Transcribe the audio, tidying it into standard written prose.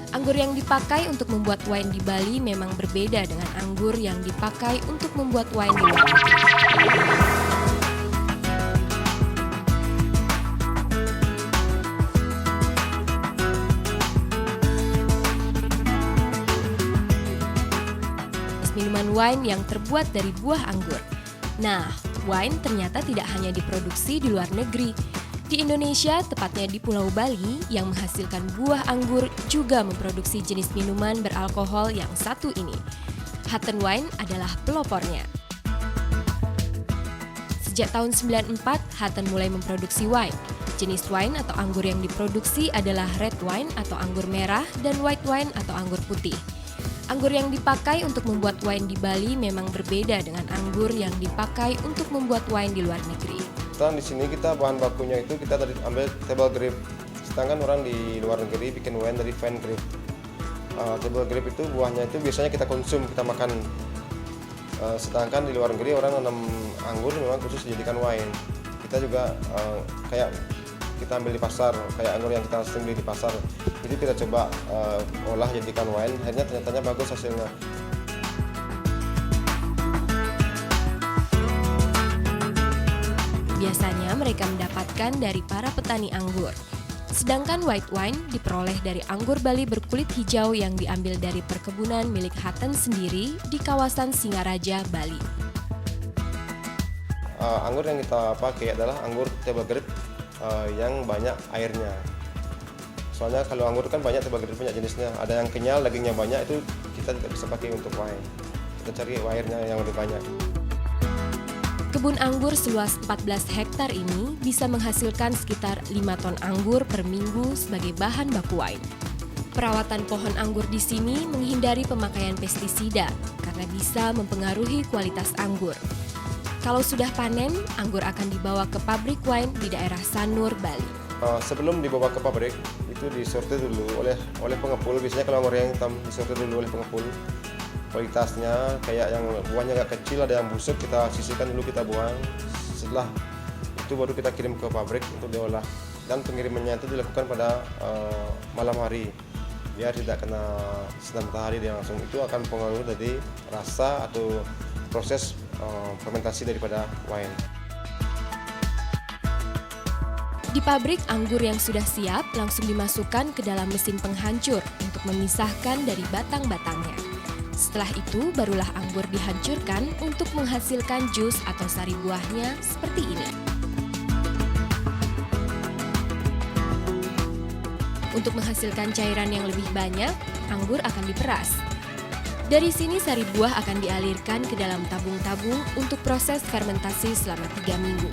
Anggur yang dipakai untuk membuat wine di Bali memang berbeda dengan anggur yang dipakai untuk membuat wine di luar negeri. Minuman wine yang terbuat dari buah anggur. Nah, wine ternyata tidak hanya diproduksi di luar negeri. Di Indonesia, tepatnya di Pulau Bali, yang menghasilkan buah anggur juga memproduksi jenis minuman beralkohol yang satu ini. Hutton Wine adalah pelopornya. Sejak tahun 94, Hutton mulai memproduksi wine. Jenis wine atau anggur yang diproduksi adalah red wine atau anggur merah dan white wine atau anggur putih. Anggur yang dipakai untuk membuat wine di Bali memang berbeda dengan anggur yang dipakai untuk membuat wine di luar negeri. Di sini kita bahan bakunya itu kita tadi ambil table grape. Sedangkan orang di luar negeri bikin wine dari vine grape. Table grape itu buahnya itu biasanya kita konsum, kita makan. Sedangkan di luar negeri orang nanam anggur memang khusus dijadikan wine. Kita juga kayak kita ambil di pasar, kayak anggur yang kita sering beli di pasar. Jadi kita coba olah jadikan wine, akhirnya ternyata bagus hasilnya. Biasanya mereka mendapatkan dari para petani anggur. Sedangkan white wine diperoleh dari anggur Bali berkulit hijau yang diambil dari perkebunan milik Hutton sendiri di kawasan Singaraja, Bali. Anggur yang kita pakai adalah anggur table grape yang banyak airnya. Soalnya kalau anggur kan banyak table grape, banyak jenisnya. Ada yang kenyal, dagingnya banyak, itu kita tidak bisa pakai untuk wine. Kita cari airnya yang lebih banyak. Kebun anggur seluas 14 hektar ini bisa menghasilkan sekitar 5 ton anggur per minggu sebagai bahan baku wine. Perawatan pohon anggur di sini menghindari pemakaian pestisida karena bisa mempengaruhi kualitas anggur. Kalau sudah panen, anggur akan dibawa ke pabrik wine di daerah Sanur, Bali. Sebelum dibawa ke pabrik, itu disortir dulu oleh pengepul. Biasanya kalau anggur yang hitam disortir dulu oleh pengepul. Kualitasnya kayak yang buahnya agak kecil, ada yang busuk, kita sisihkan dulu, kita buang. Setelah itu baru kita kirim ke pabrik untuk diolah. Dan pengirimannya itu dilakukan pada malam hari, biar tidak kena sinar matahari dia langsung. Itu akan pengaruh dari rasa atau proses fermentasi daripada wine. Di pabrik, anggur yang sudah siap langsung dimasukkan ke dalam mesin penghancur untuk memisahkan dari batang-batangnya. Setelah itu, barulah anggur dihancurkan untuk menghasilkan jus atau sari buahnya seperti ini. Untuk menghasilkan cairan yang lebih banyak, anggur akan diperas. Dari sini sari buah akan dialirkan ke dalam tabung-tabung untuk proses fermentasi selama 3 minggu.